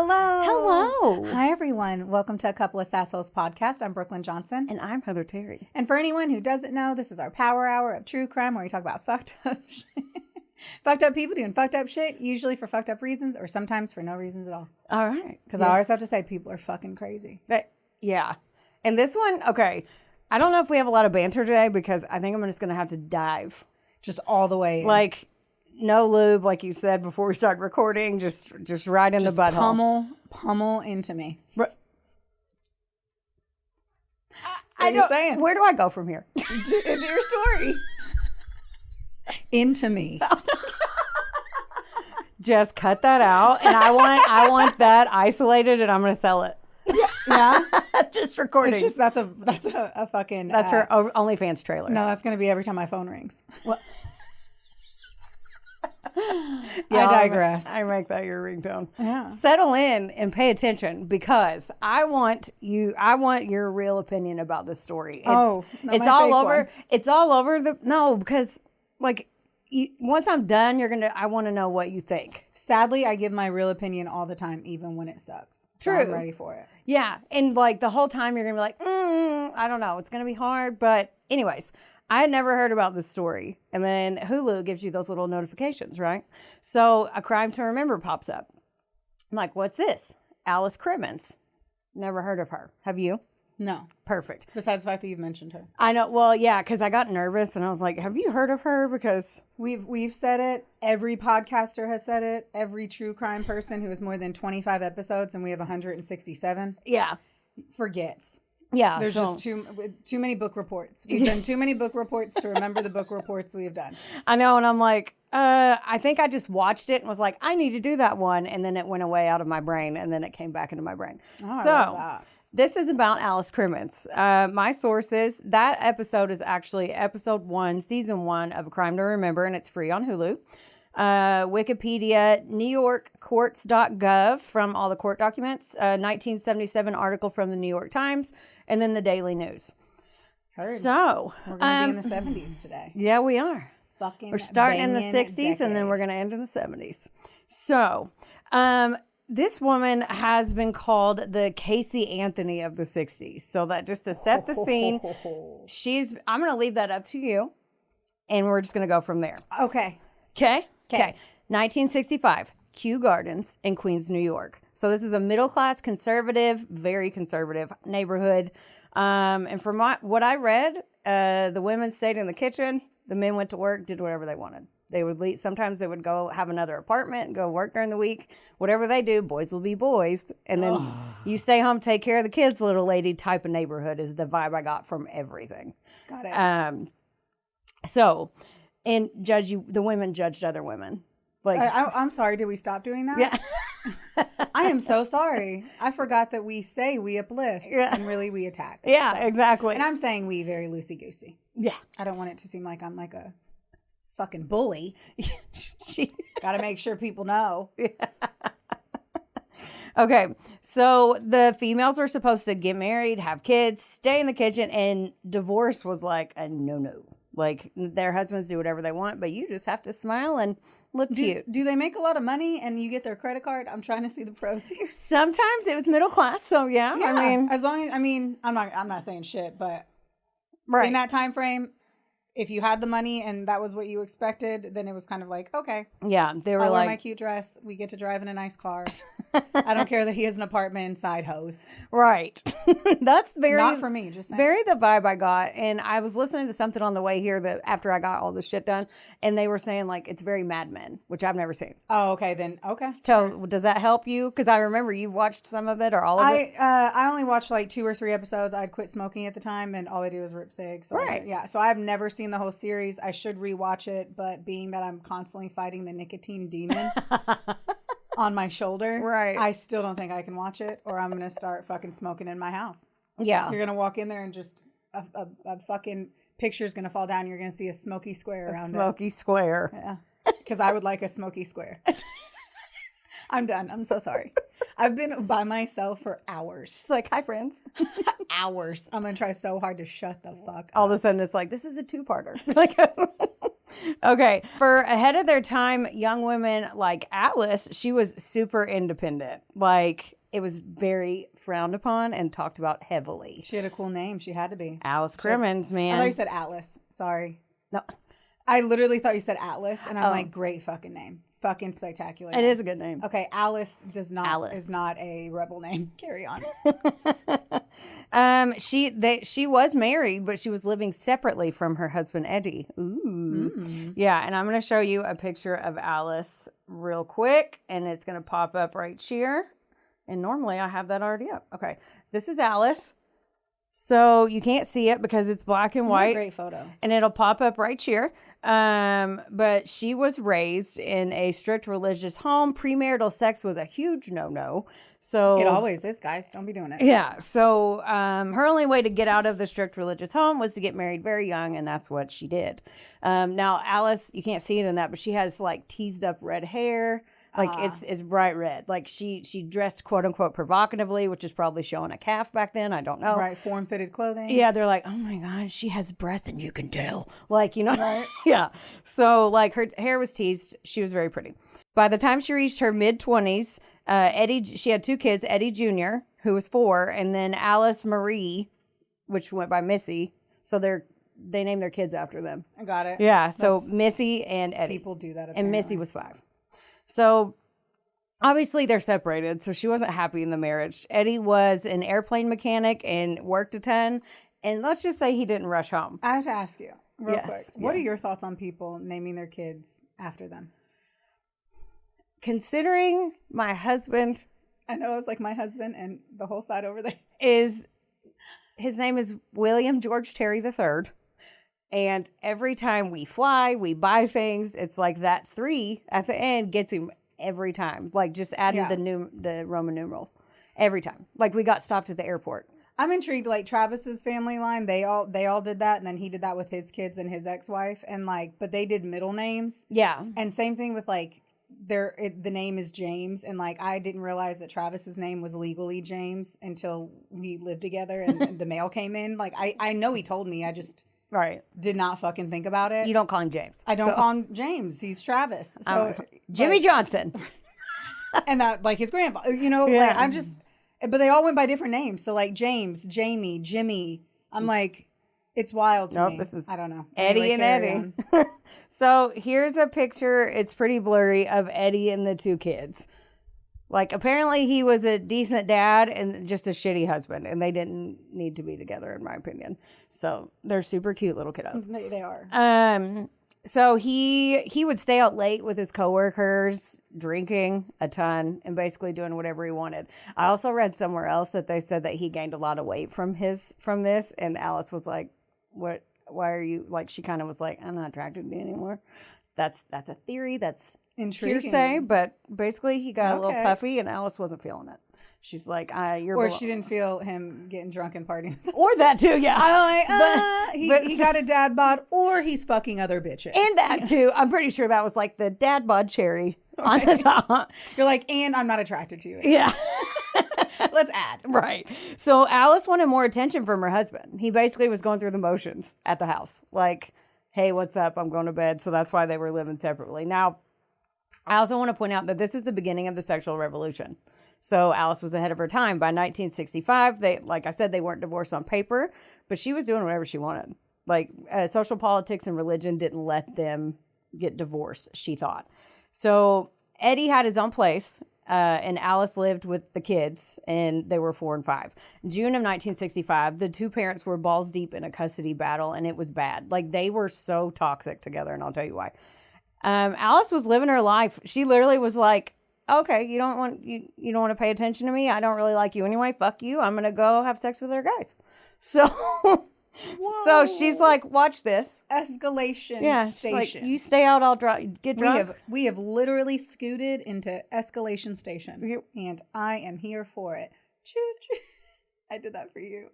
Hello. Hello. Hi, everyone. Welcome to A Couple of Sassos podcast. I'm Brooklyn Johnson. And I'm Heather Terry. And for anyone who doesn't know, this is our power hour of true crime where we talk about fucked up shit. Fucked up people doing fucked up shit, usually for fucked up reasons or sometimes for no reasons at all. All right. Because I always have to say people are fucking crazy. Yeah. And this one, okay, I don't know if we have a lot of banter today because I think I'm just going to have to dive. Just all the way in. Like, no lube, like you said before we started recording, just right in the butthole. Pummel into me. I know. Saying. Where do I go from here? Into your story. Into me. Just cut that out, and I want that isolated, and I'm going to sell it. Yeah. Just recording. It's just that's a fucking. That's her OnlyFans trailer. No, that's going to be every time my phone rings. What? I digress. I make that your ringtone. Yeah. Settle in and pay attention because I want your real opinion about this story. It's all over. It's all over because like once I'm done, I want to know what you think. Sadly, I give my real opinion all the time, even when it sucks. So True. I'm ready for it. Yeah. And like the whole time you're going to be like, I don't know. It's going to be hard. But anyways, I had never heard about this story. And then Hulu gives you those little notifications, right? So A Crime to Remember pops up. I'm like, what's this? Alice Crimmins. Never heard of her. Have you? No. Perfect. Besides the fact that you've mentioned her. I know. Well, yeah, because I got nervous and I was like, have you heard of her? Because we've said it. Every podcaster has said it. Every true crime person who has more than 25 episodes, and we have 167. Yeah. Forgets. Yeah. There's just too many book reports. We've done too many book reports to remember the book reports we have done. I know. And I'm like, I think I just watched it and was like, I need to do that one. And then it went away out of my brain. And then it came back into my brain. Oh, I love that. This is about Alice Crimmins. My sources, that episode is actually episode 1, season 1 of A Crime to Remember. And it's free on Hulu. Wikipedia, NewYorkCourts.gov from all the court documents, 1977 article from the New York Times, and then the Daily News. Heard. So we're going to be in the 70s today. Yeah, we are. We're starting in the 60s and then we're going to end in the 70s. So, this woman has been called the Casey Anthony of the 60s. So that just to set the scene, I'm going to leave that up to you, and we're just going to go from there. Okay. 1965, Kew Gardens in Queens, New York. So this is a middle-class, conservative, very conservative neighborhood. And from what I read, the women stayed in the kitchen. The men went to work, did whatever they wanted. They would leave. Sometimes they would go have another apartment and go work during the week. Whatever they do, boys will be boys. And then you stay home, take care of the kids, little lady type of neighborhood is the vibe I got from everything. Got it. And the women judged other women. Like I'm sorry, did we stop doing that? Yeah. I am so sorry. I forgot that we say we uplift and really we attack. Yeah, so. Exactly. And I'm saying we very loosey-goosey. Yeah. I don't want it to seem like I'm like a fucking bully. Got to make sure people know. Yeah. Okay, so the females were supposed to get married, have kids, stay in the kitchen, and divorce was like a no-no. Like, their husbands do whatever they want, but you just have to smile and look cute. Do they make a lot of money and you get their credit card? I'm trying to see the pros here. Sometimes it was middle class, so yeah. I mean, as long as I'm not saying shit, but right. In that time frame, if you had the money and that was what you expected, then it was kind of like, okay. Yeah, they were I'll like, wear my cute dress. We get to drive in a nice car. I don't care that he has an apartment inside hose. Right. That's very not for me. Just saying. Very the vibe I got. And I was listening to something on the way here that after I got all this shit done, and they were saying like it's very Mad Men, which I've never seen. Oh, okay then. Okay. So does that help you? Because I remember you watched some of it or all of it. I only watched like 2 or 3 episodes. I'd quit smoking at the time, and all I do is rip cigs. So right. Yeah. So I've never seen the whole series. I should rewatch it, but being that I'm constantly fighting the nicotine demon on my shoulder, right? I still don't think I can watch it, or I'm gonna start fucking smoking in my house. Yeah, you're gonna walk in there and just a fucking picture's gonna fall down. You're gonna see a smoky square around it. Smoky square. Yeah, because I would like a smoky square. I'm done. I'm so sorry. I've been by myself for hours. She's like, hi, friends. Hours. I'm going to try so hard to shut the fuck up. All of a sudden, it's like, this is a 2-parter. Like, Okay. For ahead of their time, young women like Alice, she was super independent. Like, it was very frowned upon and talked about heavily. She had a cool name. She had to be. Alice Crimmins, man. I thought you said Atlas. Sorry. No. I literally thought you said Atlas, and I'm like, great fucking name. Fucking spectacular. It is a good name. Okay, Alice is not a rebel name. Carry on. She was married, but she was living separately from her husband Eddie. Ooh. Yeah, and I'm going to show you a picture of Alice real quick, and it's going to pop up right here. And normally I have that already up. Okay, this is Alice. So you can't see it because it's black and white. Great photo. And it'll pop up right here. But she was raised in a strict religious home. Premarital sex was a huge no-no. So it always is, guys. Don't be doing it. Yeah. So her only way to get out of the strict religious home was to get married very young, and that's what she did. Now Alice, you can't see it in that, but she has like teased up red hair. Like it's bright red. Like she dressed quote unquote provocatively, which is probably showing a calf back then. I don't know. Right, form-fitted clothing. Yeah, they're like, oh my God, she has breasts and you can tell. Like, you know, right? Yeah. So like her hair was teased. She was very pretty. By the time she reached her mid-20s, she had 2 kids, Eddie Jr., who was 4, and then Alice Marie, which went by Missy. So they named their kids after them. I got it. Yeah. So Missy and Eddie. People do that apparently. And Missy was 5. So obviously they're separated, so she wasn't happy in the marriage. Eddie was an airplane mechanic and worked a ton, and let's just say he didn't rush home. I have to ask you real quick. What are your thoughts on people naming their kids after them? Considering my husband, I know it's like my husband and the whole side over there, his name is William George Terry III. And every time we fly, we buy things, it's like that 3 at the end gets him every time. Like just adding the Roman numerals every time. Like we got stopped at the airport. I'm intrigued. Like Travis's family line, they all did that, and then he did that with his kids and his ex-wife, and like, but they did middle names. Yeah. And same thing with like the name is James, and like I didn't realize that Travis's name was legally James until we lived together and the mail came in. Like I know he told me, I just. Right. Did not fucking think about it. You don't call him James. I don't call him James. He's Travis. So Jimmy Johnson. And that like his grandfather, you know, like I'm just, but they all went by different names. So like James, Jamie, Jimmy. I'm like, it's wild to me. This is I don't know. Eddie and Eddie. So here's a picture. It's pretty blurry of Eddie and the 2 kids. Like, apparently he was a decent dad and just a shitty husband, and they didn't need to be together, in my opinion. So they're super cute little kiddos. They are. So he would stay out late with his coworkers, drinking a ton, and basically doing whatever he wanted. I also read somewhere else that they said that he gained a lot of weight from this, and Alice was like, "What? Why are you?" Like, she kind of was like, "I'm not attracted to you anymore." That's a theory. That's intriguing. Hearsay, but basically he got a little puffy, and Alice wasn't feeling it. She's like, or she didn't feel him getting drunk and partying. Or that too, yeah. I'm like, he got a dad bod, or he's fucking other bitches. And that too. I'm pretty sure that was like the dad bod cherry on the top. You're like, and I'm not attracted to you anymore. Yeah. Let's add. Right. So Alice wanted more attention from her husband. He basically was going through the motions at the house. Like, hey, what's up? I'm going to bed. So that's why they were living separately. Now, I also want to point out that this is the beginning of the sexual revolution. So Alice was ahead of her time. By 1965, like I said, they weren't divorced on paper, but she was doing whatever she wanted. Like social politics and religion didn't let them get divorced, she thought. So Eddie had his own place, and Alice lived with the kids, and they were 4 and 5. June of 1965, the 2 parents were balls deep in a custody battle, and it was bad. Like, they were so toxic together, and I'll tell you why. Alice was living her life. She literally was like, okay, you don't want to pay attention to me? I don't really like you anyway. Fuck you. I'm going to go have sex with other guys. So... So she's like, watch this. Escalation station. Like, you stay out, I'll get drunk. We have literally scooted into escalation station. And I am here for it. I did that for you.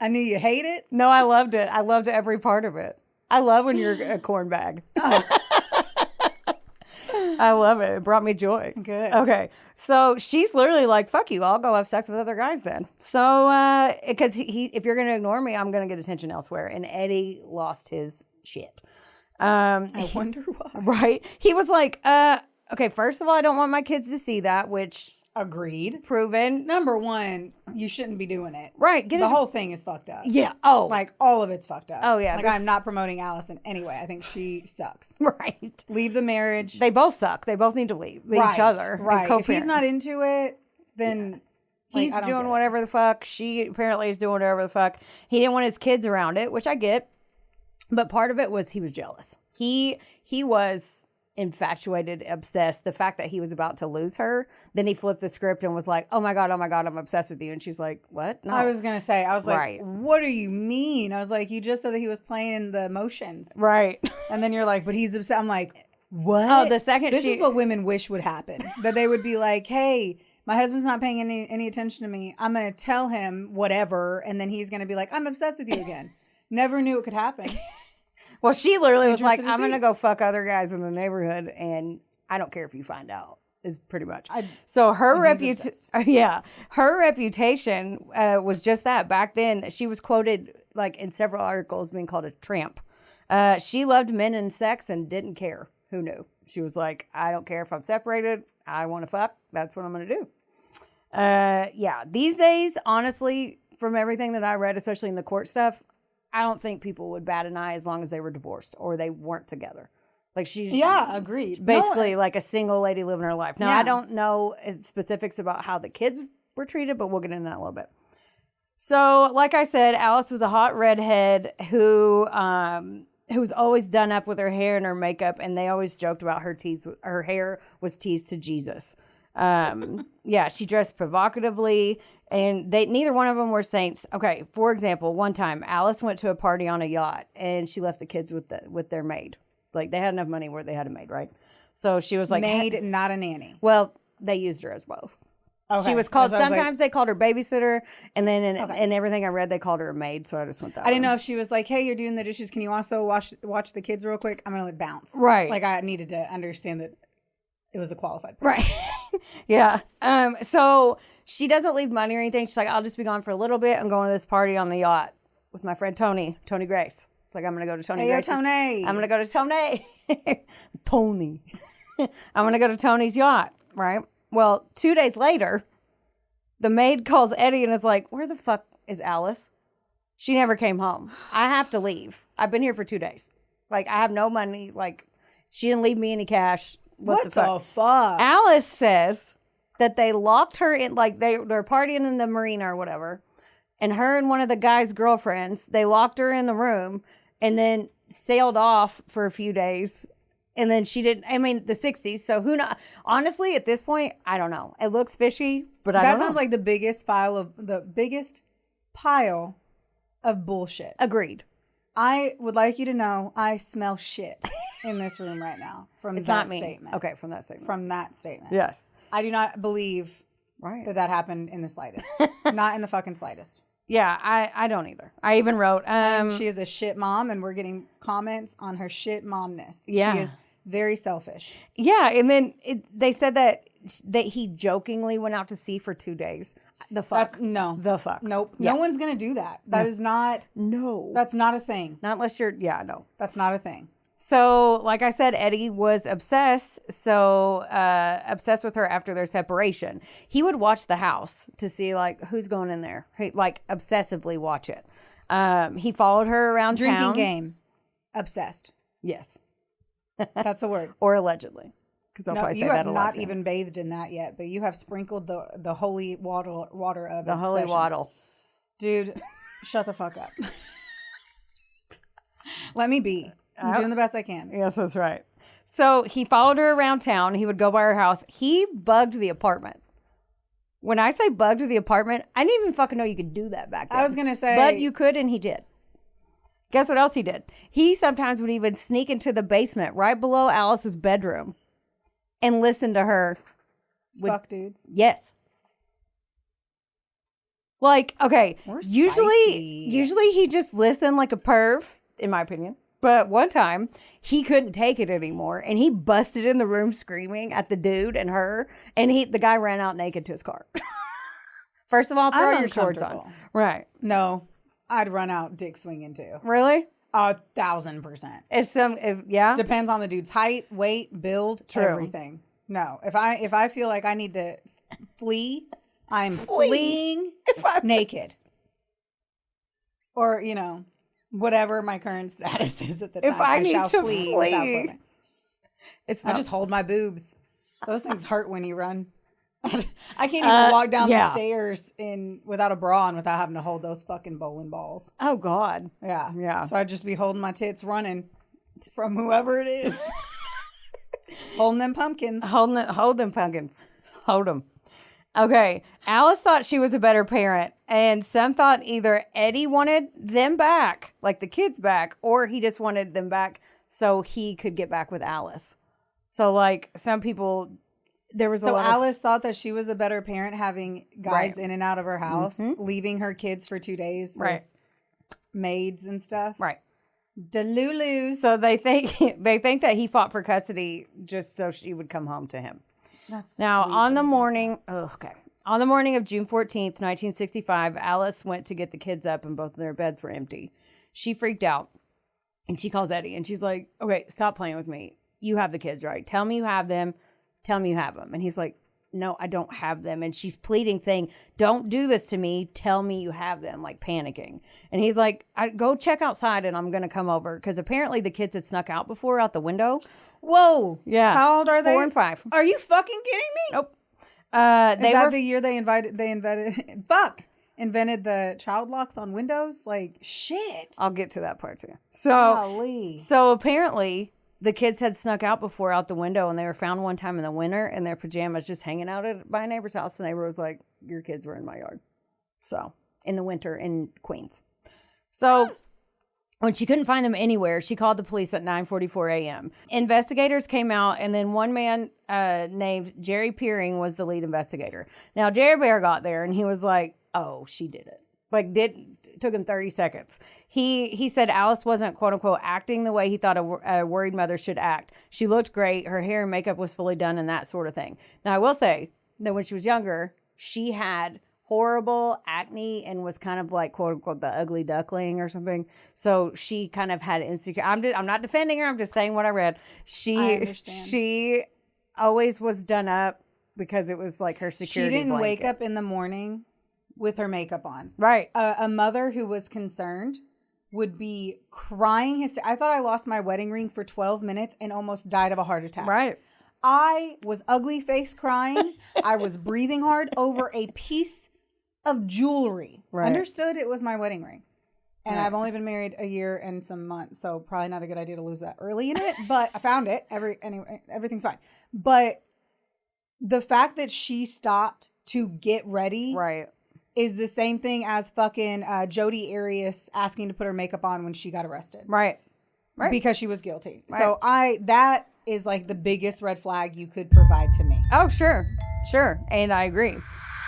I knew you hate it. No, I loved it. I loved every part of it. I love when you're a corn bag. I love it. It brought me joy. Good. Okay. So she's literally like, fuck you. I'll go have sex with other guys then. So, because if you're going to ignore me, I'm going to get attention elsewhere. And Eddie lost his shit. I wonder why. Right? He was like, okay, first of all, I don't want my kids to see that, which Agreed. proven. Number one, you shouldn't be doing it. Right. The whole thing is fucked up. Yeah. Oh. Like, all of it's fucked up. Oh, yeah. Like, I'm not promoting Alice in any way. I think she sucks. Right. Leave the marriage. They both suck. They both need to leave each other. Right. If he's not into it, then... Like, he's doing whatever the fuck. She apparently is doing whatever the fuck. He didn't want his kids around it, which I get. But part of it was he was jealous. He was infatuated, obsessed. The fact that he was about to lose her, then he flipped the script and was like, oh my God, I'm obsessed with you. And she's like, what? No. I was going to say, like, what do you mean? I was like, you just said that he was playing the emotions. Right. And then you're like, but he's upset. I'm like, what? Oh, the second This is what women wish would happen. That they would be like, hey, my husband's not paying any attention to me. I'm going to tell him whatever. And then he's going to be like, I'm obsessed with you again. Never knew it could happen. Well, she literally was like, I'm going to go fuck other guys in the neighborhood, and I don't care if you find out, is pretty much. So her reputation was just that. Back then, she was quoted like in several articles being called a tramp. She loved men and sex and didn't care. Who knew? She was like, I don't care if I'm separated. I want to fuck. That's what I'm going to do. Yeah. These days, honestly, from everything that I read, especially in the court stuff, I don't think people would bat an eye as long as they were divorced or they weren't together. Like she's agreed. Basically like a single lady living her life. Now I don't know specifics about how the kids were treated, but we'll get into that in a little bit. So, like I said, Alice was a hot redhead who was always done up with her hair and her makeup, and they always joked about her hair was teased to Jesus. She dressed provocatively. And neither one of them were saints. Okay, for example, one time Alice went to a party on a yacht and she left the kids with their maid. Like they had enough money where they had a maid, right? So she was like maid, not a nanny. Well, they used her as both. Okay. She was called. Sometimes they called her babysitter, and then in everything I read, they called her a maid. So I just went that. I didn't know if she was like, "Hey, you're doing the dishes. Can you also watch the kids real quick? I'm gonna let bounce." Right. Like I needed to understand that it was a qualified person. Right. Yeah. So she doesn't leave money or anything. She's like, I'll just be gone for a little bit. I'm going to this party on the yacht with my friend Tony Grace. It's like, I'm going to go to Tony Grace's. Tony. I'm going to go to Tony. Tony. I'm going to go to Tony's yacht, right? Well, 2 days later, the maid calls Eddie and is like, where the fuck is Alice? She never came home. I have to leave. I've been here for 2 days. Like, I have no money. Like, she didn't leave me any cash. What the fuck? Alice says that they locked her in, like they're partying in the marina or whatever, and her and one of the guy's girlfriends, they locked her in the room and then sailed off for a few days. And then she didn't, I mean, the 60s. So who knows? Honestly, at this point, I don't know. It looks fishy, but I don't know. That sounds like the biggest pile of bullshit. Agreed. I would like you to know I smell shit in this room right now from that statement. Okay, from that statement. From that statement. Yes. I do not believe that happened in the slightest. Not in the fucking slightest. Yeah, I don't either. I even wrote... she is a shit mom, and we're getting comments on her shit momness. Yeah. She is very selfish. Yeah, and then they said that he jokingly went out to sea for 2 days. The fuck? The fuck? Nope. Yeah. No one's going to do that. That is not... No. That's not a thing. Not unless you're... Yeah, no. That's not a thing. So, like I said, Eddie was obsessed. So, obsessed with her after their separation. He would watch the house to see, like, who's going in there. He, like, obsessively watch it. He followed her around town. Drinking game. Obsessed. Yes. That's the word. Or allegedly. Because I'll probably say that a lot. You have not even bathed in that yet, but you have sprinkled the holy water of the holy waddle. Dude, shut the fuck up. Let me be. I'm doing the best I can. Yes, that's right. So he followed her around town. He would go by her house. He bugged the apartment. When I say bugged the apartment, I didn't even fucking know you could do that back then. I was going to say. But you could, and he did. Guess what else he did? He sometimes would even sneak into the basement right below Alice's bedroom and listen to her. Fuck dudes. Yes. Like, okay, usually he just listened like a perv, in my opinion. But one time, he couldn't take it anymore, and he busted in the room screaming at the dude and her, and the guy ran out naked to his car. First of all, throw your shorts on. Right. No, I'd run out dick swinging too. Really? 1,000%. Yeah. Depends on the dude's height, weight, build, everything. No, if I feel like I need to flee, I'm fleeing naked. Or, whatever my current status is at the time. If I need to flee. flee. I just hold my boobs. Those things hurt when you run. I can't even walk down the stairs without a bra on without having to hold those fucking bowling balls. Oh, God. Yeah. Yeah. So I'd just be holding my tits running from whoever it is. Holding them pumpkins. Hold them pumpkins. Hold them. Okay. Alice thought she was a better parent, and some thought either Eddie wanted them back, like the kids back, or he just wanted them back so he could get back with Alice. So, like, some people, there was a lot Alice thought that she was a better parent having guys in and out of her house, leaving her kids for 2 days with maids and stuff. Right. Delulus. So they think that he fought for custody just so she would come home to him. That's now sweet on the morning. On the morning of June 14th, 1965, Alice went to get the kids up and both of their beds were empty. She freaked out and she calls Eddie and she's like, "Okay, stop playing with me. You have the kids, right? Tell me you have them. Tell me you have them." And he's like, "No, I don't have them." And she's pleading, saying, "Don't do this to me. Tell me you have them," like panicking. And he's like, "Go check outside and I'm going to come over." Because apparently the kids had snuck out before out the window. Whoa. Yeah. How old are they? 4 and 5. Are you fucking kidding me? Nope. Is that the year they invented the child locks on windows? Like, shit. I'll get to that part too. So apparently the kids had snuck out before out the window and they were found one time in the winter in their pajamas just hanging out by a neighbor's house. The neighbor was like, "Your kids were in my yard." So in the winter in Queens. So when she couldn't find them anywhere, she called the police at 9:44 a.m. Investigators came out, and then one man named Jerry Peering was the lead investigator. Now, Jerry Bear got there, and he was like, "Oh, she did it." Like, took him 30 seconds. He said Alice wasn't, quote unquote, acting the way he thought a worried mother should act. She looked great. Her hair and makeup was fully done and that sort of thing. Now, I will say that when she was younger, she had horrible acne and was kind of like, quote unquote, the ugly duckling or something. So she kind of had insecure. I'm not defending her. I'm just saying what I read. She always was done up because it was like her security She didn't blanket. wake up in the morning with her makeup on. Right. A mother who was concerned would be crying. I thought I lost my wedding ring for 12 minutes and almost died of a heart attack. Right. I was ugly face crying. I was breathing hard over a piece of jewelry. Right. Understood it was my wedding ring. And I've only been married a year and some months, so probably not a good idea to lose that early in it, but I found it. Anyway, everything's fine. But the fact that she stopped to get ready is the same thing as fucking Jodi Arias asking to put her makeup on when she got arrested. Right. Because she was guilty. Right. So that is like the biggest red flag you could provide to me. Oh, sure. And I agree.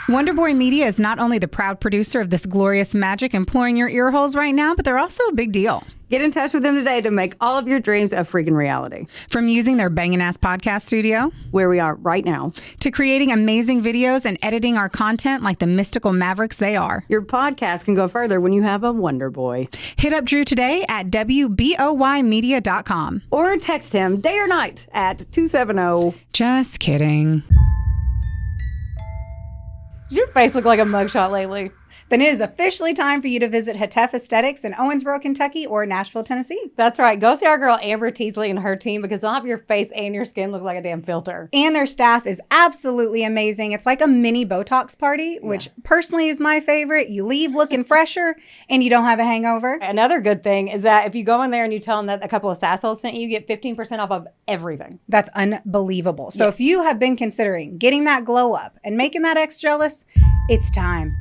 Wonderboy Media is not only the proud producer of this glorious magic imploring your ear holes right now, but they're also a big deal. Get in touch with them today to make all of your dreams a freaking reality. From using their bangin' ass podcast studio, where we are right now, to creating amazing videos and editing our content like the mystical mavericks they are. Your podcast can go further when you have a Wonder Boy. Hit up Drew today at WBOYmedia.com. Or text him day or night at 270. Just kidding. Does your face look like a mugshot lately? Then it is officially time for you to visit Hetef Aesthetics in Owensboro, Kentucky or Nashville, Tennessee. That's right. Go see our girl Amber Teasley and her team because they'll have your face and your skin look like a damn filter. And their staff is absolutely amazing. It's like a mini Botox party, which personally is my favorite. You leave looking fresher and you don't have a hangover. Another good thing is that if you go in there and you tell them that a couple of sassholes sent you, you get 15% off of everything. That's unbelievable. So if you have been considering getting that glow up and making that ex jealous, it's time.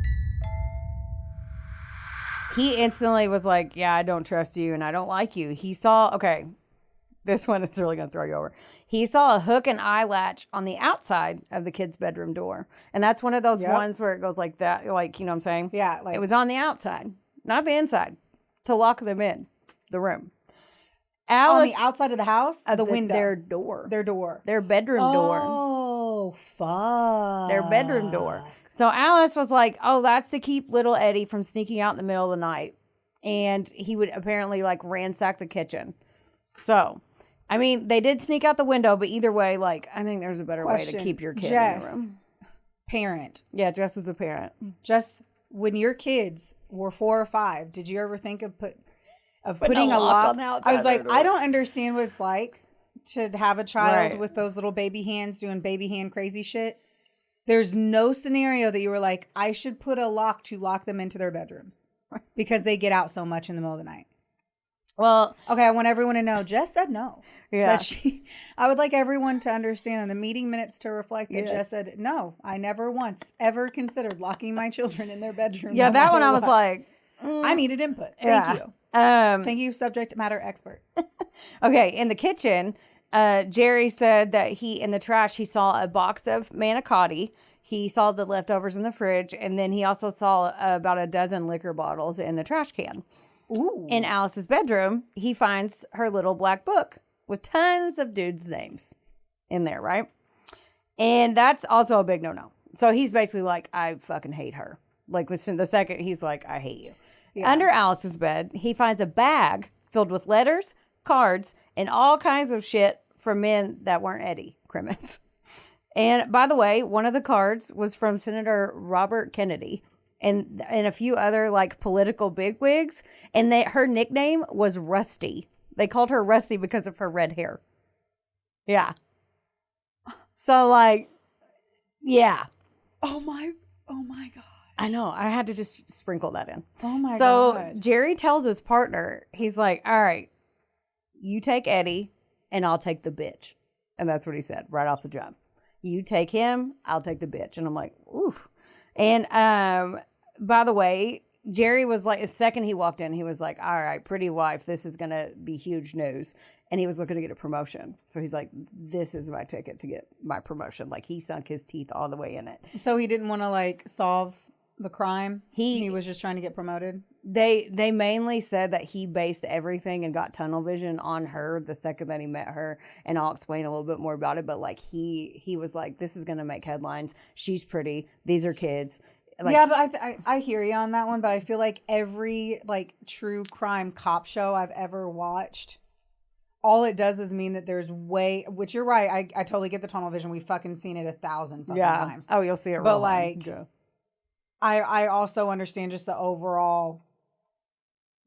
He instantly was like, "Yeah, I don't trust you and I don't like you." He saw, this one is really going to throw you over. He saw a hook and eye latch on the outside of the kid's bedroom door. And that's one of those ones where it goes like that, like, you know what I'm saying? Yeah. It was on the outside, not the inside, to lock them in the room. On the outside of the house? The window. Their door. Their bedroom door. Oh, fuck. Their bedroom door. So Alice was like, "Oh, that's to keep little Eddie from sneaking out in the middle of the night and he would apparently like ransack the kitchen. So, I mean, they did sneak out the window, but either way, like, I think there's a better way to keep your kid Jess, in the room. Parent. Yeah, Jess is a parent. Just when your kids were 4 or 5, did you ever think of putting a lock on the outside I was like, of the door? I don't understand what it's like to have a child Right. with those little baby hands doing baby hand crazy shit. There's no scenario that you were like, I should put a lock to lock them into their bedrooms because they get out so much in the middle of the night. Well, Okay, I want everyone to know. Jess said no. yeah. But I would like everyone to understand in the meeting minutes to reflect that Yes. Jess said, no, I never once ever considered locking my children in their bedroom. Yeah, no that one matter I was what. like, I needed input. yeah. Thank you. Thank you, subject matter expert. Okay, in the kitchen, Jerry said that in the trash, he saw a box of manicotti. He saw the leftovers in the fridge, and then he also saw about a dozen liquor bottles in the trash can. Ooh. In Alice's bedroom, he finds her little black book with tons of dudes' names in there, right? And that's also a big no-no. So he's basically like, I fucking hate her. Like, within the second, he's like, I hate you. Yeah. Under Alice's bed, he finds a bag filled with letters, cards, and all kinds of shit from men that weren't Eddie Crimmins. And by the way, one of the cards was from Senator Robert Kennedy and a few other like political bigwigs. And her nickname was Rusty. They called her Rusty because of her red hair. Yeah. So like, yeah. Oh my God. I know. I had to just sprinkle that in. Oh my So God. Jerry tells his partner, he's like, all right, you take Eddie and I'll take the bitch. And that's what he said right off the jump. You take him, I'll take the bitch. And I'm like, oof. And by the way, Jerry was like, the second he walked in, he was like, all right, pretty wife, this is going to be huge news. And he was looking to get a promotion. So he's like, this is my ticket to get my promotion. Like he sunk his teeth all the way in it. So he didn't want to like solve the crime. He He was just trying to get promoted. They mainly said that he based everything and got tunnel vision on her the second that he met her, and I'll explain a little bit more about it. But like he was like, this is gonna make headlines. She's pretty. These are kids. Like, yeah, but I hear you on that one. But I feel like every like true crime cop show I've ever watched, all it does is mean that there's which you're right. I totally get the tunnel vision. We've fucking seen it 1,000 fucking times. Oh, you'll see it. But rolling. like, Yeah. I also understand just the overall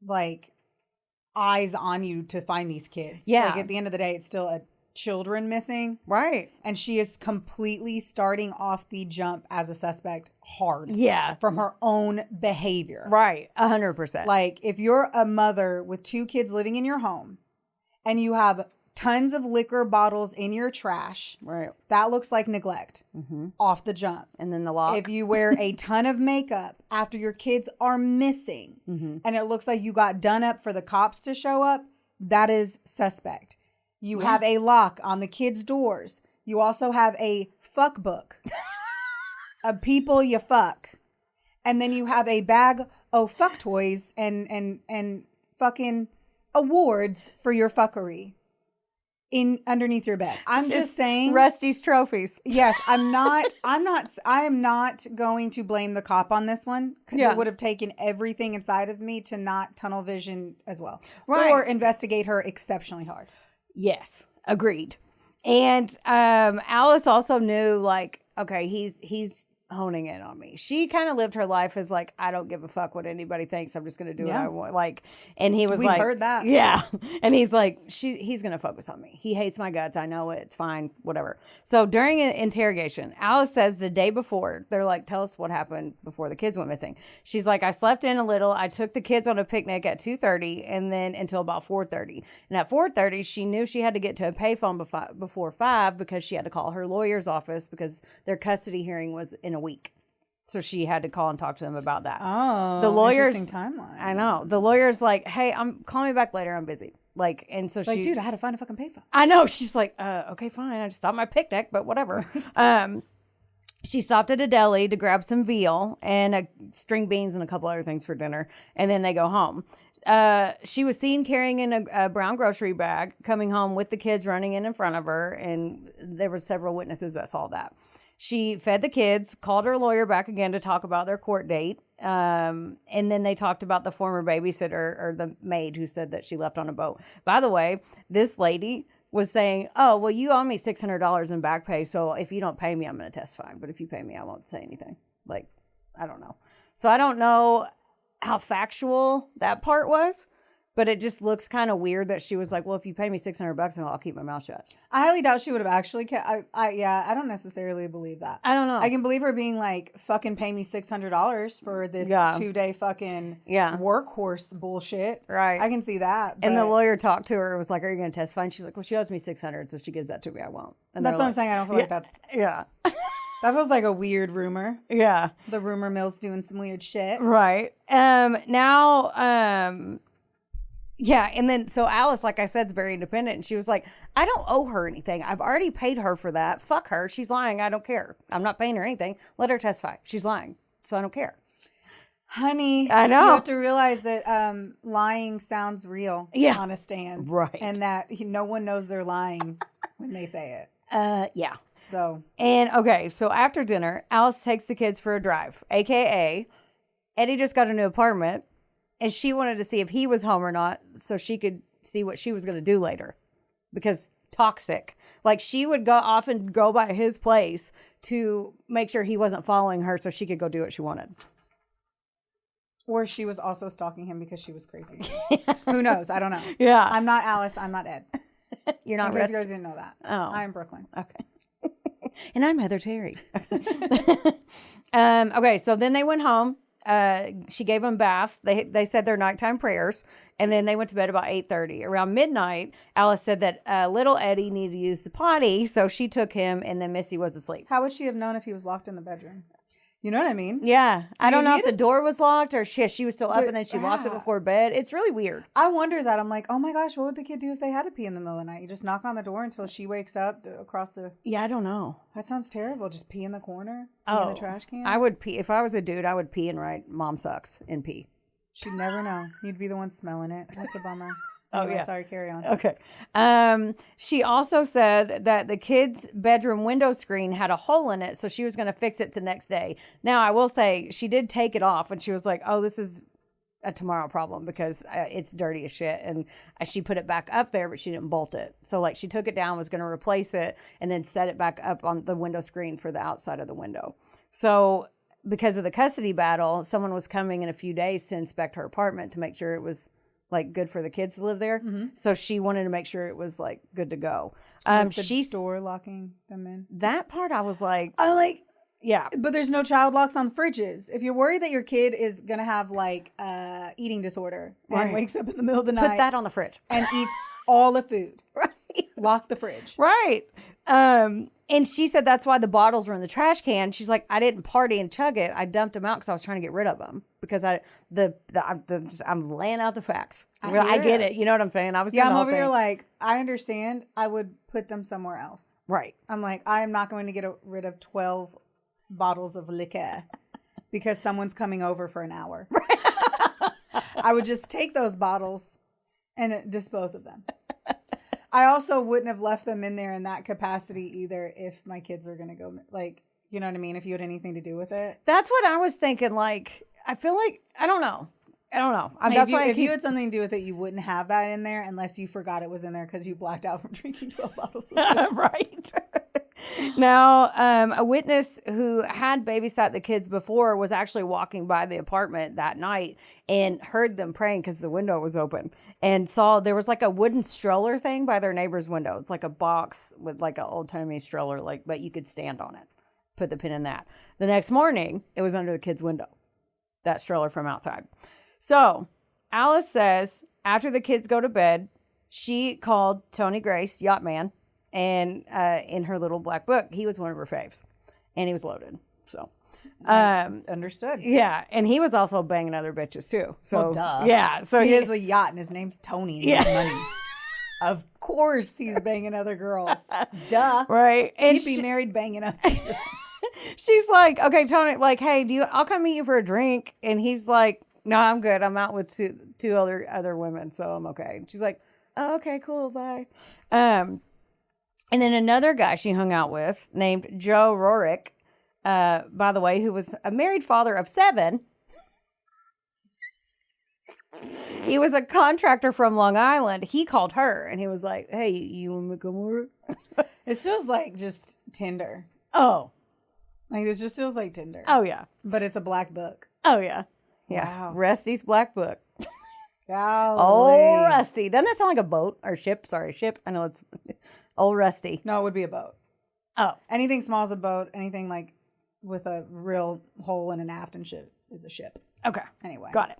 like eyes on you to find these kids. Yeah. Like at the end of the day, it's still a children missing. Right. And she is completely starting off the jump as a suspect hard. Yeah. From her own behavior. Right. 100%. Like if you're a mother with 2 kids living in your home and you have tons of liquor bottles in your trash, right. that looks like neglect off the jump. And then the lock. If you wear a ton of makeup after your kids are missing and it looks like you got done up for the cops to show up, that is suspect. You have a lock on the kids' doors. You also have a fuck book of people you fuck. And then you have a bag of fuck toys and fucking awards for your fuckery in underneath your bed. I'm just saying Rusty's trophies. Yes, I am not going to blame the cop on this one because it would have taken everything inside of me to not tunnel vision as well. Right. Or investigate her exceptionally hard. Yes, agreed. And Alice also knew, like, okay, he's honing in on me. She kind of lived her life as like, I don't give a fuck what anybody thinks. I'm just going to do what I want. Like, and he was We've like, heard that. Yeah. And he's like, he's going to focus on me. He hates my guts. I know it. It's fine. Whatever. So during an interrogation, Alice says the day before, they're like, tell us what happened before the kids went missing. She's like, I slept in a little. I took the kids on a picnic at 2:30 and then until about 4:30. And at 4:30, she knew she had to get to a payphone before 5 because she had to call her lawyer's office because their custody hearing was in a week. So she had to call and talk to them about that. Oh, the lawyer's interesting timeline. I know. The lawyer's like, hey, call me back later. I'm busy. Like, and so Like, dude, I had to find a fucking payphone. I know. She's like, okay, fine. I just stopped my picnic, but whatever. She stopped at a deli to grab some veal and string beans and a couple other things for dinner. And then they go home. She was seen carrying in a brown grocery bag, coming home with the kids running in front of her. And there were several witnesses that saw that. She fed the kids, called her lawyer back again to talk about their court date. And then they talked about the former babysitter or the maid who said that she left on a boat. By the way, this lady was saying, oh, well, you owe me $600 in back pay. So if you don't pay me, I'm going to testify. But if you pay me, I won't say anything. Like, I don't know. So I don't know how factual that part was. But it just looks kind of weird that she was like, well, if you pay me $600, I'll keep my mouth shut. I highly doubt she would have actually I don't necessarily believe that. I don't know. I can believe her being like, fucking pay me $600 for this 2-day fucking workhorse bullshit. Right. I can see that. And the lawyer talked to her and was like, are you going to testify? And she's like, well, she owes me $600, so if she gives that to me, I won't. And that's what I'm saying. I don't feel like that's... Yeah. That feels like a weird rumor. Yeah. The rumor mill's doing some weird shit. Right. Yeah, and then, so Alice, like I said, is very independent, and she was like, I don't owe her anything. I've already paid her for that. Fuck her. She's lying. I don't care. I'm not paying her anything. Let her testify. She's lying, so I don't care. Honey, I know. You have to realize that lying sounds real on a stand. Right. And that no one knows they're lying when they say it. Yeah. So. And, okay, so after dinner, Alice takes the kids for a drive, a.k.a. Eddie just got a new apartment. And she wanted to see if he was home or not so she could see what she was going to do later. Because toxic. Like, she would often go by his place to make sure he wasn't following her so she could go do what she wanted. Or she was also stalking him because she was crazy. Who knows? I don't know. Yeah. I'm not Alice. I'm not Ed. You're not Rusty. You guys didn't know that. Oh. I'm Brooklyn. Okay. And I'm Heather Terry. Okay, so then they went home. She gave them baths. They said their nighttime prayers, and then they went to bed about 8:30. Around midnight, Alice said that little Eddie needed to use the potty, so she took him, and then Missy was asleep. How would she have known if he was locked in the bedroom? You know what I mean? Yeah. I don't know if the door was locked or she was still up and then she locks it Yeah. before bed. It's really weird. I wonder that. I'm like, oh my gosh, what would the kid do if they had to pee in the middle of the night? You just knock on the door until she wakes up across the... Yeah, I don't know. That sounds terrible. Just pee in the corner? Pee in the trash can? I would pee. If I was a dude, I would pee and write "Mom sucks" and pee. She'd never know. You'd be the one smelling it. That's a bummer. Oh, Anyway, yeah. Sorry, carry on. Okay. She also said that the kid's bedroom window screen had a hole in it, so she was going to fix it the next day. Now, I will say she did take it off, and she was like, oh, this is a tomorrow problem because it's dirty as shit. And she put it back up there, but she didn't bolt it. So, like, she took it down, was going to replace it, and then set it back up on the window screen for the outside of the window. So, because of the custody battle, someone was coming in a few days to inspect her apartment to make sure it was like good for the kids to live there. Mm-hmm. So she wanted to make sure it was like good to go. She's door locking them in. That part I was like, yeah. But there's no child locks on the fridges. If you're worried that your kid is going to have like eating disorder and wakes up in the middle of the night. Put that on the fridge. And eats all the food. Right. Lock the fridge. Right. And she said that's why the bottles were in the trash can. She's like, I didn't party and chug it. I dumped them out because I was trying to get rid of them. Because I'm laying out the facts. I get it. You know what I'm saying? I was I'm over here like, I understand. I would put them somewhere else. Right. I'm like, I am not going to get rid of 12 bottles of liquor because someone's coming over for an hour. Right. I would just take those bottles and dispose of them. I also wouldn't have left them in there in that capacity either if my kids are going to go, like, you know what I mean? If you had anything to do with it. That's what I was thinking. Like, I feel like, I don't know. If you had something to do with it, you wouldn't have that in there unless you forgot it was in there because you blacked out from drinking 12 bottles of liquor. Right. Now, a witness who had babysat the kids before was actually walking by the apartment that night and heard them praying because the window was open and saw there was like a wooden stroller thing by their neighbor's window. It's like a box with like an old-timey stroller, but you could stand on it. Put the pin in that. The next morning, it was under the kid's window, that stroller from outside. So Alice says after the kids go to bed, she called Tony Grace, Yacht Man, and in her little black book, he was one of her faves, and he was loaded. So, understood. Yeah, and he was also banging other bitches too. So, well, duh. Yeah, so he has a yacht, and his name's Tony. And he has money. Of course, he's banging other girls. Duh. Right, and he'd be married banging up. She's like, okay, Tony, like, hey, I'll come meet you for a drink, and he's like, no, I'm good. I'm out with two other women, so I'm okay. And she's like, oh, okay, cool, bye. And then another guy she hung out with named Joe Rorick, by the way, who was a married father of 7. He was a contractor from Long Island. He called her and he was like, hey, you want me to come over? It feels like just Tinder. Oh. Like, this just feels like Tinder. Oh, yeah. But it's a black book. Oh, yeah. Yeah. Wow. Rusty's Black Book. Golly. Oh, Rusty. Doesn't that sound like a boat or ship? Sorry, ship. I know it's Old Rusty. No, it would be a boat. Oh. Anything small is a boat. Anything like with a real hole and an aft and shit is a ship. Okay. Anyway. Got it.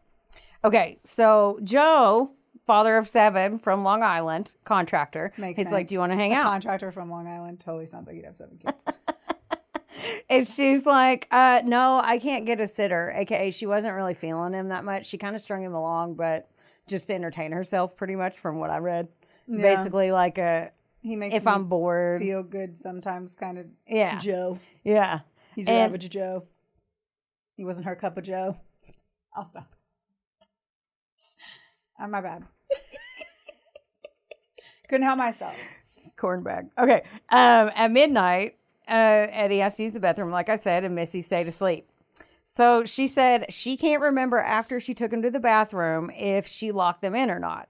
Okay. So Joe, father of 7 from Long Island, contractor. Makes He's sense. like, do you want to hang A out? contractor from Long Island totally sounds like he'd have 7 kids. And she's like, no, I can't get a sitter. AKA, she wasn't really feeling him that much. She kind of strung him along, but just to entertain herself pretty much from what I read. Yeah. Basically like He makes if me I'm bored. feel good sometimes kind of Yeah. Joe. Yeah. He's your average Joe. He wasn't her cup of Joe. I'll stop. My bad. Couldn't help myself. Cornbag. Okay. At midnight, Eddie has to use the bathroom, like I said, and Missy stayed asleep. So she said she can't remember after she took him to the bathroom if she locked them in or not.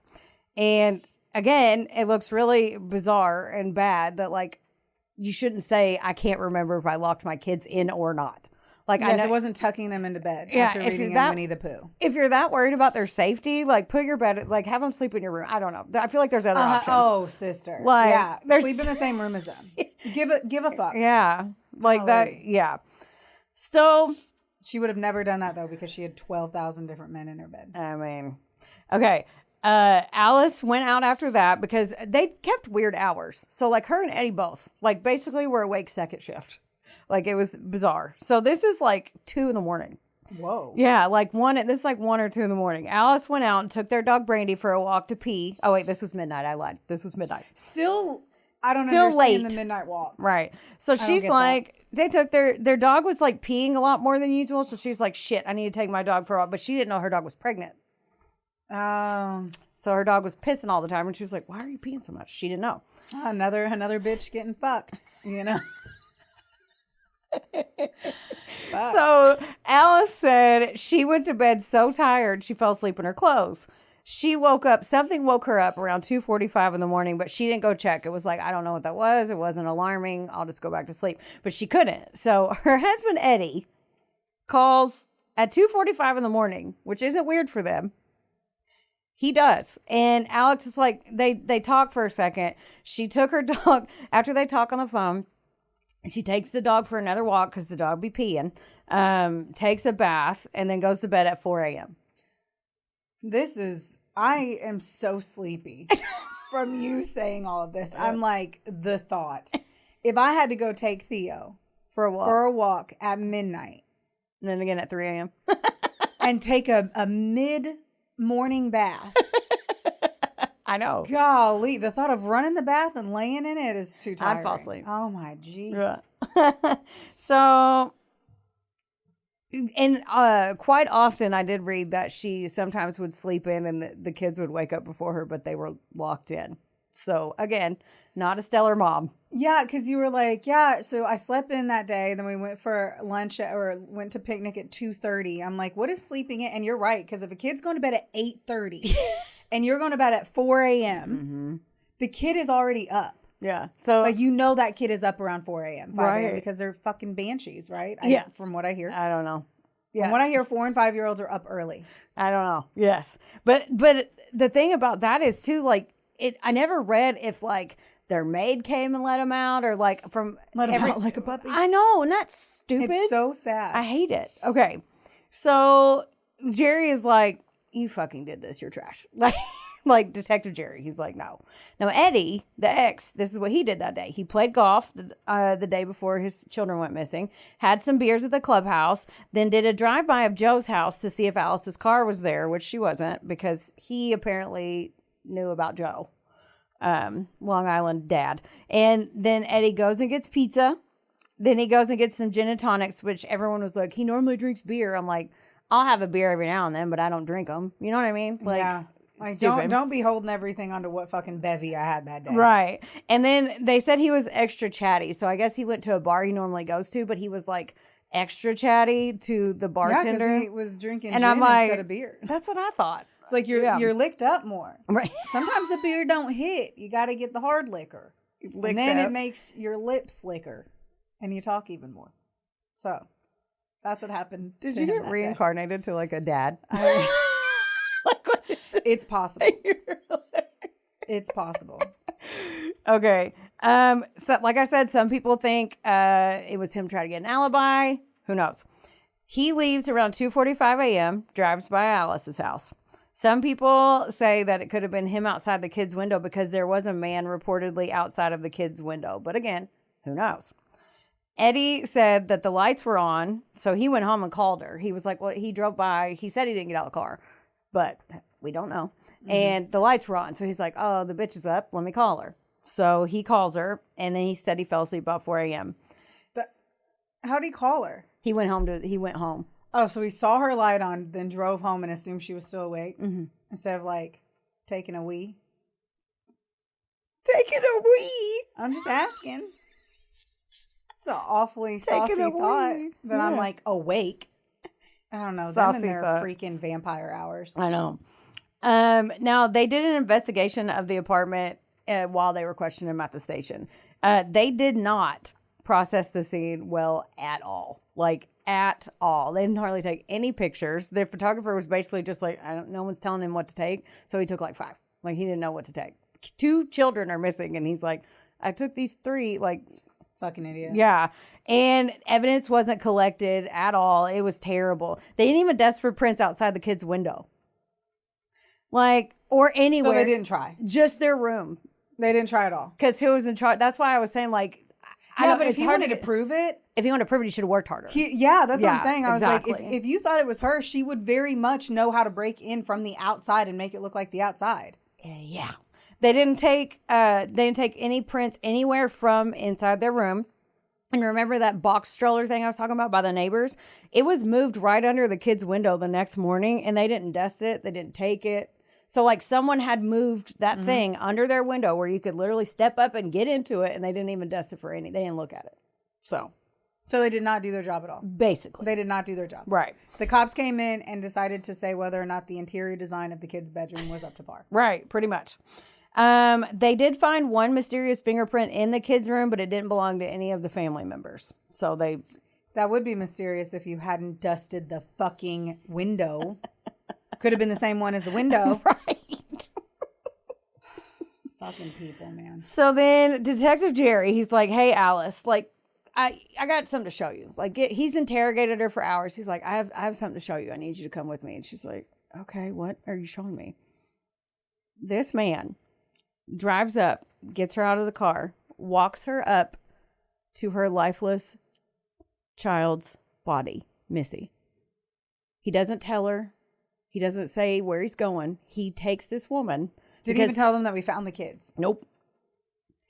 And again, it looks really bizarre and bad that, like, you shouldn't say, I can't remember if I locked my kids in or not. Like, Yes, I know, it wasn't tucking them into bed Yeah, after if reading you're that- Winnie the Pooh. if you're that worried about their safety, like, put your bed, like, have them sleep in your room. I don't know. I feel like there's other options. Oh, sister. Like, yeah, there's- sleep in the same room as them. Give a fuck. Yeah. Like Oh. that. Yeah. So, She would have never done that though because she had 12,000 different men in her bed. I mean, okay. Alice went out after that because they kept weird hours. So, like, her and Eddie both, like, basically were awake second shift. Like, it was bizarre. So this is like 2 a.m. Whoa. Yeah, like this is like 1 or 2 a.m. Alice went out and took their dog Brandy for a walk to pee. Oh wait, this was midnight. I lied. This was midnight. Still, I don't Still understand late. the midnight walk. Right. So she's get like, they took their dog was like peeing a lot more than usual. So she's like, shit, I need to take my dog for a walk. But she didn't know her dog was pregnant. So her dog was pissing all the time. And she was like, why are you peeing so much? She didn't know. Another bitch getting fucked, you know? So Alice said she went to bed so tired she fell asleep in her clothes. She woke up, something woke her up around 2:45 in the morning, but she didn't go check. It was like, I don't know what that was. It wasn't alarming. I'll just go back to sleep. But she couldn't. So her husband, Eddie, calls at 2:45 in the morning, which isn't weird for them. He does. And Alex is like, they talk for a second. She took her dog, after they talk on the phone, she takes the dog for another walk because the dog be peeing, takes a bath, and then goes to bed at 4 a.m. I am so sleepy from you saying all of this. I'm like, the thought. If I had to go take Theo For a walk. for a walk at midnight And then again at 3 a.m. and take a mid-morning bath, I know. golly, the thought of running the bath and laying in it is too tiring. I'd fall asleep. Oh my jeez. Yeah. So, and quite often I did read that she sometimes would sleep in and the kids would wake up before her, but they were locked in. So again, not a stellar mom. Yeah, because you were like, yeah, so I slept in that day. Then we went for lunch or went to picnic at 2:30. I'm like, what is sleeping in? And you're right, because if a kid's going to bed at 8:30 and you're going to bed at 4 a.m., the kid is already up. Yeah. So Like, you know that kid is up around 4 a.m., 5 a.m. Right. because they're fucking banshees, right? Yeah. From what I hear. I don't know. From what I hear, 4 and 5-year-olds are up early. I don't know. Yes. But the thing about that is too, like, I never read if like their maid came and let them out or like from Let them out like a puppy. I know, and that's stupid. It's so sad. I hate it. Okay. So Jerry is like, you fucking did this. You're trash. Like Detective Jerry. He's like, no. Now Eddie, the ex, this is what he did that day. He played golf the day before his children went missing, had some beers at the clubhouse, then did a drive-by of Joe's house to see if Alice's car was there, which she wasn't because he apparently knew about Joe, Long Island dad. And then Eddie goes and gets pizza. Then he goes and gets some gin and tonics, which everyone was like, he normally drinks beer. I'm like, I'll have a beer every now and then, but I don't drink them. You know what I mean? Like, yeah. Like, stupid. don't be holding everything onto what fucking bevy I had that day. Right. And then they said he was extra chatty. So I guess he went to a bar he normally goes to, but he was like extra chatty to the Yeah, bartender. because he was drinking And gin I'm like, instead of beer. That's what I thought. It's like you're licked up more. Right. Sometimes the beer don't hit. You got to get the hard liquor. And then it makes your lips slicker and you talk even more. So that's what happened. Did you get reincarnated to like a dad? It's possible. It's possible. Okay. So like I said, some people think it was him trying to get an alibi. Who knows? He leaves around 2:45 a.m., drives by Alice's house. Some people say that it could have been him outside the kid's window because there was a man reportedly outside of the kid's window. But again, who knows? Eddie said that the lights were on, so he went home and called her. He was like, well, he drove by. He said he didn't get out of the car, but we don't know. Mm-hmm. And the lights were on. So he's like, oh, the bitch is up. Let me call her. So he calls her, and then he said he fell asleep about 4 a.m. How'd he call her? He went home. Oh, so he saw her light on, then drove home and assumed she was still awake instead of like taking a wee. Taking a wee. I'm just asking. It's an awfully saucy thought that I'm like awake. I don't know. Them and their freaking vampire hours. I know. Now they did an investigation of the apartment while they were questioning him at the station. They did not process the scene well at all. Like, at all. They didn't hardly take any pictures. The photographer was basically just like, no one's telling him what to take. So he took like 5. Like, he didn't know what to take. 2 children are missing. And he's like, I took these 3. Like, fucking idiot. Yeah. And evidence wasn't collected at all. It was terrible. They didn't even dust for prints outside the kid's window. Like, or anywhere. So they didn't try. Just their room. They didn't try at all. Because who was in charge? That's why I was saying, like, but if he wanted to prove it. If he wanted to prove it, he should have worked harder. That's what I'm saying. I was exactly. like, if you thought it was her, she would very much know how to break in from the outside and make it look like the outside. Yeah. They didn't take any prints anywhere from inside their room. And remember that box stroller thing I was talking about by the neighbors? It was moved right under the kid's window the next morning, and they didn't dust it. They didn't take it. So, like, someone had moved that thing under their window where you could literally step up and get into it, and they didn't even dust it for any. They didn't look at it. So they did not do their job at all. Basically. They did not do their job. Right. The cops came in and decided to say whether or not the interior design of the kid's bedroom was up to par. Right, pretty much. They did find one mysterious fingerprint in the kid's room, but it didn't belong to any of the family members. So that would be mysterious if you hadn't dusted the fucking window. Could have been the same one as the window. Right. Fucking people, man. So then Detective Jerry, he's like, hey, Alice, like, I got something to show you. Like, he's interrogated her for hours. He's like, I have something to show you. I need you to come with me. And she's like, okay, what are you showing me? This man drives up, gets her out of the car, walks her up to her lifeless child's body, Missy. He doesn't tell her. He doesn't say where he's going. He takes this woman. Did he even tell them that we found the kids? Nope.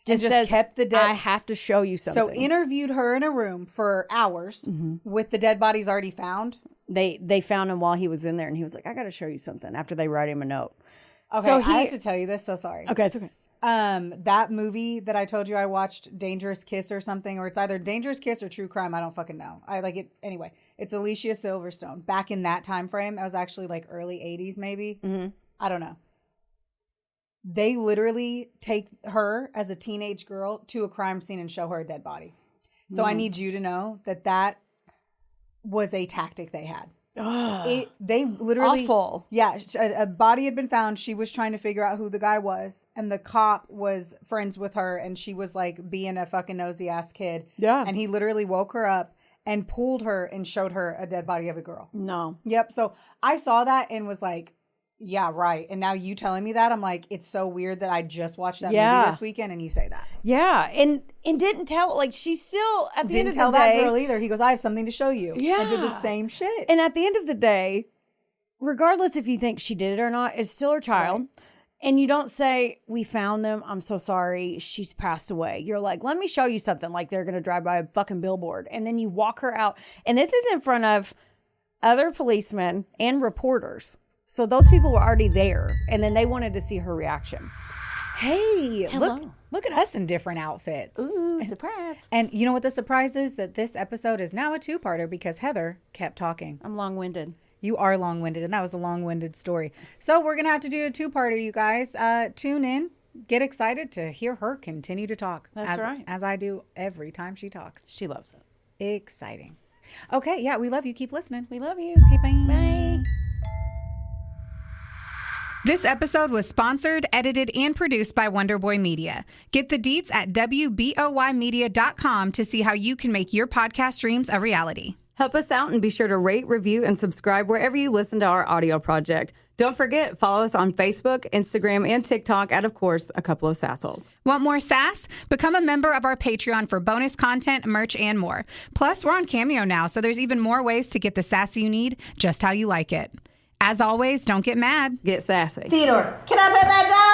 Just says, kept the dead. I have to show you something. So interviewed her in a room for hours with the dead bodies already found. They found him while he was in there, and he was like, I got to show you something after they write him a note. Okay, so I have to tell you this. So sorry. Okay, it's okay. That movie that I told you I watched, Dangerous Kiss or something, or it's either Dangerous Kiss or True Crime. I don't fucking know. I like it anyway. It's Alicia Silverstone. Back in that time frame, I was actually like early 80s maybe. Mm-hmm. I don't know. They literally take her as a teenage girl to a crime scene and show her a dead body. So I need you to know that was a tactic they had. They literally awful. Yeah, a body had been found. She was trying to figure out who the guy was, and the cop was friends with her, and she was like being a fucking nosy ass kid. Yeah, and he literally woke her up and pulled her and showed her a dead body of a girl. No. Yep. So I saw that and was like, yeah, right. And now you telling me that, I'm like, it's so weird that I just watched that movie this weekend and you say that. Yeah. And didn't tell, like, she still, at the end of the day. Didn't tell that girl either. He goes, I have something to show you. Yeah. And did the same shit. And at the end of the day, regardless if you think she did it or not, it's still her child. Right. And you don't say, we found them. I'm so sorry. She's passed away. You're like, let me show you something. Like, they're going to drive by a fucking billboard. And then you walk her out. And this is in front of other policemen and reporters. So those people were already there, and then they wanted to see her reaction. Hey, look at us in different outfits. Ooh, surprise. And you know what the surprise is? That this episode is now a 2-parter because Heather kept talking. I'm long-winded. You are long-winded, and that was a long-winded story. So we're going to have to do a two-parter, you guys. Tune in. Get excited to hear her continue to talk. That's right. As I do every time she talks. She loves it. Exciting. Okay, yeah, we love you. Keep listening. We love you. Okay, bye. Bye. This episode was sponsored, edited, and produced by Wonderboy Media. Get the deets at WBOYmedia.com to see how you can make your podcast dreams a reality. Help us out and be sure to rate, review, and subscribe wherever you listen to our audio project. Don't forget, follow us on Facebook, Instagram, and TikTok at, of course, A Couple of Sassholes. Want more sass? Become a member of our Patreon for bonus content, merch, and more. Plus, we're on Cameo now, so there's even more ways to get the sass you need just how you like it. As always, don't get mad. Get sassy. Theodore, can I pet that dog?